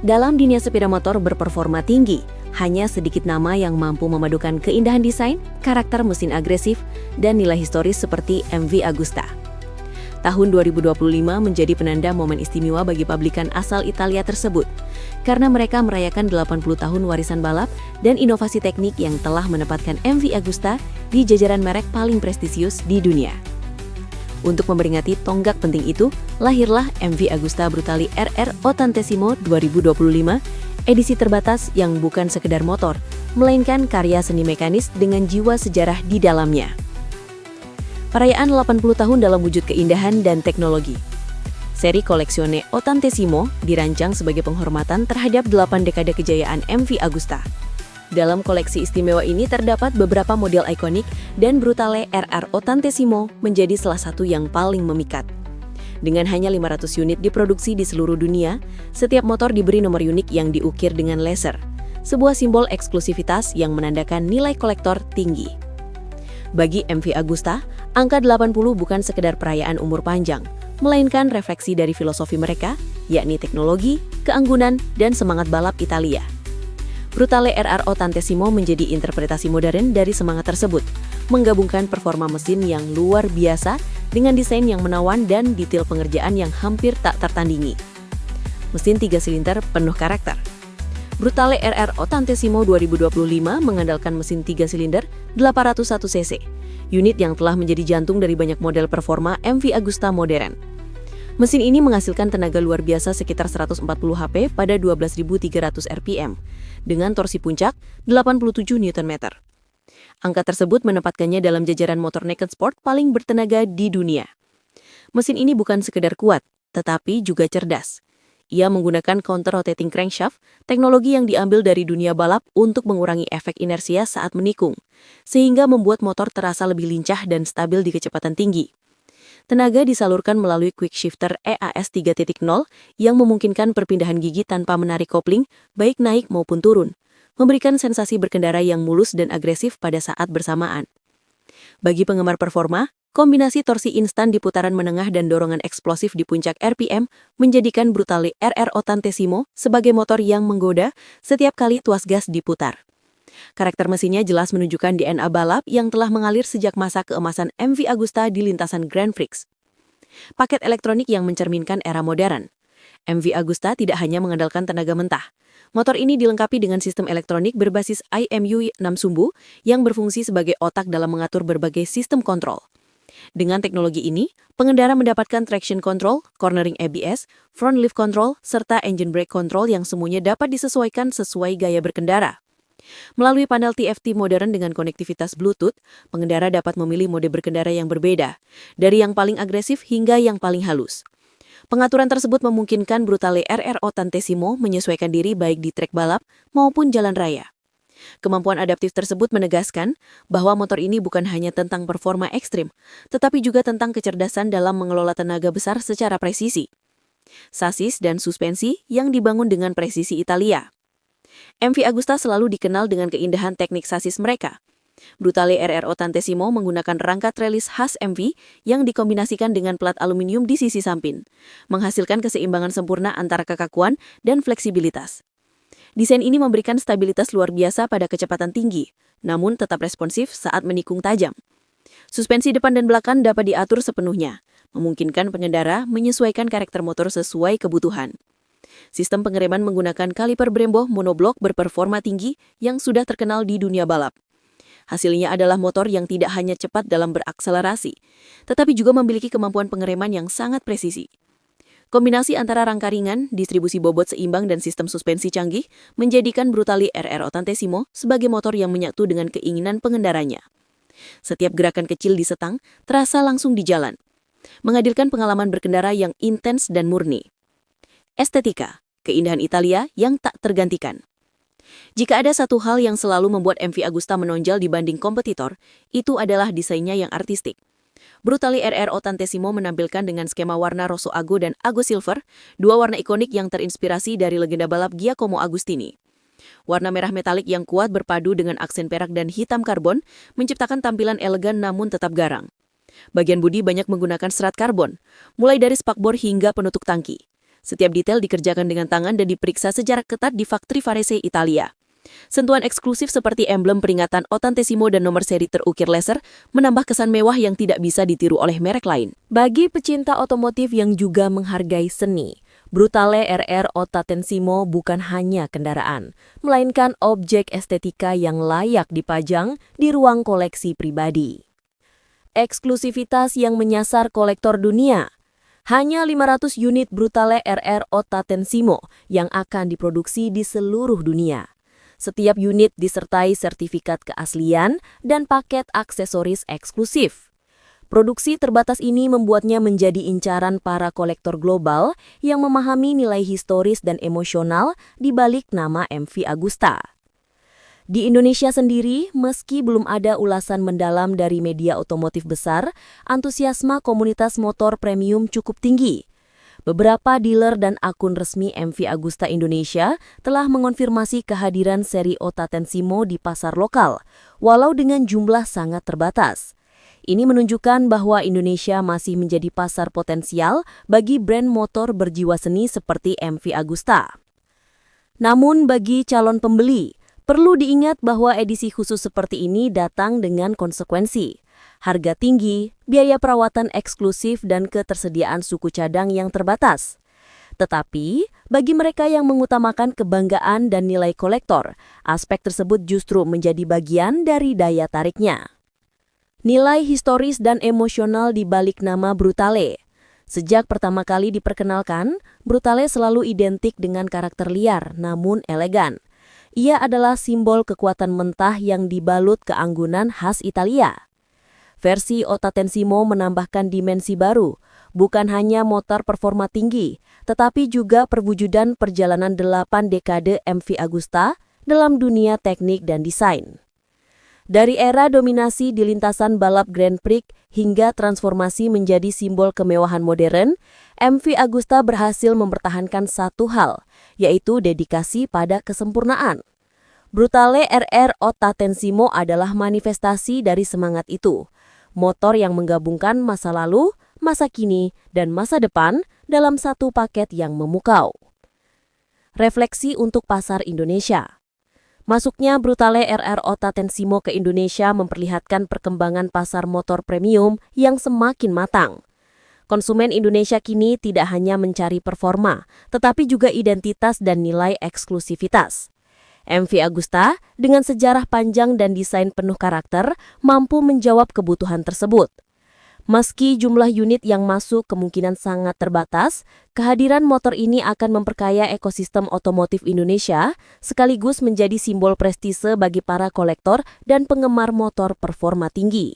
Dalam dunia sepeda motor berperforma tinggi, hanya sedikit nama yang mampu memadukan keindahan desain, karakter mesin agresif, dan nilai historis seperti MV Agusta. Tahun 2025 menjadi penanda momen istimewa bagi pabrikan asal Italia tersebut, karena mereka merayakan 80 tahun warisan balap dan inovasi teknik yang telah menempatkan MV Agusta di jajaran merek paling prestisius di dunia. Untuk memperingati tonggak penting itu, lahirlah MV Agusta Brutale RR Ottantesimo 2025, edisi terbatas yang bukan sekedar motor, melainkan karya seni mekanis dengan jiwa sejarah di dalamnya. Perayaan 80 tahun dalam wujud keindahan dan teknologi. Seri Collezione Ottantesimo dirancang sebagai penghormatan terhadap 8 dekade kejayaan MV Agusta. Dalam koleksi istimewa ini terdapat beberapa model ikonik dan Brutale RR Ottantesimo menjadi salah satu yang paling memikat. Dengan hanya 500 unit diproduksi di seluruh dunia, setiap motor diberi nomor unik yang diukir dengan laser, sebuah simbol eksklusivitas yang menandakan nilai kolektor tinggi. Bagi MV Agusta, angka 80 bukan sekedar perayaan umur panjang, melainkan refleksi dari filosofi mereka, yakni teknologi, keanggunan, dan semangat balap Italia. Brutale RR Ottantesimo menjadi interpretasi modern dari semangat tersebut, menggabungkan performa mesin yang luar biasa dengan desain yang menawan dan detail pengerjaan yang hampir tak tertandingi. Mesin 3 silinder penuh karakter. Brutale RR Ottantesimo 2025 mengandalkan mesin 3 silinder 801 cc, unit yang telah menjadi jantung dari banyak model performa MV Agusta modern. Mesin ini menghasilkan tenaga luar biasa sekitar 140 HP pada 12.300 rpm, dengan torsi puncak 87 Nm. Angka tersebut menempatkannya dalam jajaran motor naked sport paling bertenaga di dunia. Mesin ini bukan sekedar kuat, tetapi juga cerdas. Ia menggunakan counter-rotating crankshaft, teknologi yang diambil dari dunia balap untuk mengurangi efek inersia saat menikung, sehingga membuat motor terasa lebih lincah dan stabil di kecepatan tinggi. Tenaga disalurkan melalui quick shifter EAS 3.0 yang memungkinkan perpindahan gigi tanpa menarik kopling, baik naik maupun turun, memberikan sensasi berkendara yang mulus dan agresif pada saat bersamaan. Bagi penggemar performa, kombinasi torsi instan di putaran menengah dan dorongan eksplosif di puncak RPM menjadikan Brutale RR Ottantesimo sebagai motor yang menggoda setiap kali tuas gas diputar. Karakter mesinnya jelas menunjukkan DNA balap yang telah mengalir sejak masa keemasan MV Agusta di lintasan Grand Prix. Paket elektronik yang mencerminkan era modern. MV Agusta tidak hanya mengandalkan tenaga mentah. Motor ini dilengkapi dengan sistem elektronik berbasis IMU 6 sumbu yang berfungsi sebagai otak dalam mengatur berbagai sistem kontrol. Dengan teknologi ini, pengendara mendapatkan traction control, cornering ABS, front lift control, serta engine brake control yang semuanya dapat disesuaikan sesuai gaya berkendara. Melalui panel TFT modern dengan konektivitas Bluetooth, pengendara dapat memilih mode berkendara yang berbeda, dari yang paling agresif hingga yang paling halus. Pengaturan tersebut memungkinkan Brutale RR Ottantesimo menyesuaikan diri baik di trek balap maupun jalan raya. Kemampuan adaptif tersebut menegaskan bahwa motor ini bukan hanya tentang performa ekstrim, tetapi juga tentang kecerdasan dalam mengelola tenaga besar secara presisi. Sasis dan suspensi yang dibangun dengan presisi Italia. MV Agusta selalu dikenal dengan keindahan teknik sasis mereka. Brutale RR Ottantesimo menggunakan rangka trellis khas MV yang dikombinasikan dengan plat aluminium di sisi samping, menghasilkan keseimbangan sempurna antara kekakuan dan fleksibilitas. Desain ini memberikan stabilitas luar biasa pada kecepatan tinggi, namun tetap responsif saat menikung tajam. Suspensi depan dan belakang dapat diatur sepenuhnya, memungkinkan pengendara menyesuaikan karakter motor sesuai kebutuhan. Sistem pengereman menggunakan kaliper Brembo monoblok berperforma tinggi yang sudah terkenal di dunia balap. Hasilnya adalah motor yang tidak hanya cepat dalam berakselerasi, tetapi juga memiliki kemampuan pengereman yang sangat presisi. Kombinasi antara rangka ringan, distribusi bobot seimbang, dan sistem suspensi canggih menjadikan Brutale RR Ottantesimo sebagai motor yang menyatu dengan keinginan pengendaranya. Setiap gerakan kecil di setang terasa langsung di jalan, menghadirkan pengalaman berkendara yang intens dan murni. Estetika, keindahan Italia yang tak tergantikan. Jika ada satu hal yang selalu membuat MV Agusta menonjol dibanding kompetitor, itu adalah desainnya yang artistik. Brutale RR Ottantesimo menampilkan dengan skema warna Rosso Ago dan Ago Silver, dua warna ikonik yang terinspirasi dari legenda balap Giacomo Agostini. Warna merah metalik yang kuat berpadu dengan aksen perak dan hitam karbon menciptakan tampilan elegan namun tetap garang. Bagian bodi banyak menggunakan serat karbon, mulai dari spakbor hingga penutup tangki. Setiap detail dikerjakan dengan tangan dan diperiksa secara ketat di Factory Varese, Italia. Sentuhan eksklusif seperti emblem peringatan Ottantesimo dan nomor seri terukir laser menambah kesan mewah yang tidak bisa ditiru oleh merek lain. Bagi pecinta otomotif yang juga menghargai seni, Brutale RR Ottantesimo bukan hanya kendaraan, melainkan objek estetika yang layak dipajang di ruang koleksi pribadi. Eksklusivitas yang menyasar kolektor dunia. Hanya 500 unit Brutale RR Ottantesimo yang akan diproduksi di seluruh dunia. Setiap unit disertai sertifikat keaslian dan paket aksesoris eksklusif. Produksi terbatas ini membuatnya menjadi incaran para kolektor global yang memahami nilai historis dan emosional di balik nama MV Agusta. Di Indonesia sendiri, meski belum ada ulasan mendalam dari media otomotif besar, antusiasme komunitas motor premium cukup tinggi. Beberapa dealer dan akun resmi MV Agusta Indonesia telah mengonfirmasi kehadiran seri Ottantesimo di pasar lokal, walau dengan jumlah sangat terbatas. Ini menunjukkan bahwa Indonesia masih menjadi pasar potensial bagi brand motor berjiwa seni seperti MV Agusta. Namun bagi calon pembeli, perlu diingat bahwa edisi khusus seperti ini datang dengan konsekuensi. Harga tinggi, biaya perawatan eksklusif, dan ketersediaan suku cadang yang terbatas. Tetapi, bagi mereka yang mengutamakan kebanggaan dan nilai kolektor, aspek tersebut justru menjadi bagian dari daya tariknya. Nilai historis dan emosional di balik nama Brutale. Sejak pertama kali diperkenalkan, Brutale selalu identik dengan karakter liar namun elegan. Ia adalah simbol kekuatan mentah yang dibalut keanggunan khas Italia. Versi Ottantesimo menambahkan dimensi baru, bukan hanya motor performa tinggi, tetapi juga perwujudan perjalanan 8 dekade MV Agusta dalam dunia teknik dan desain. Dari era dominasi di lintasan balap Grand Prix hingga transformasi menjadi simbol kemewahan modern, MV Agusta berhasil mempertahankan satu hal, yaitu dedikasi pada kesempurnaan. Brutale RR Ottantesimo adalah manifestasi dari semangat itu. Motor yang menggabungkan masa lalu, masa kini, dan masa depan dalam satu paket yang memukau. Refleksi untuk pasar Indonesia. Masuknya Brutale RR Ottantesimo ke Indonesia memperlihatkan perkembangan pasar motor premium yang semakin matang. Konsumen Indonesia kini tidak hanya mencari performa, tetapi juga identitas dan nilai eksklusivitas. MV Agusta dengan sejarah panjang dan desain penuh karakter mampu menjawab kebutuhan tersebut. Meski jumlah unit yang masuk kemungkinan sangat terbatas, kehadiran motor ini akan memperkaya ekosistem otomotif Indonesia sekaligus menjadi simbol prestise bagi para kolektor dan penggemar motor performa tinggi.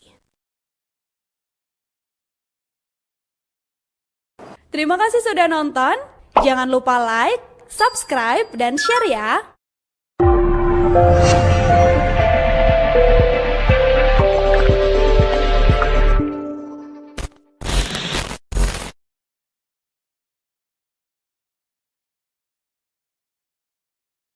Terima kasih sudah nonton. Jangan lupa like, subscribe, dan share ya.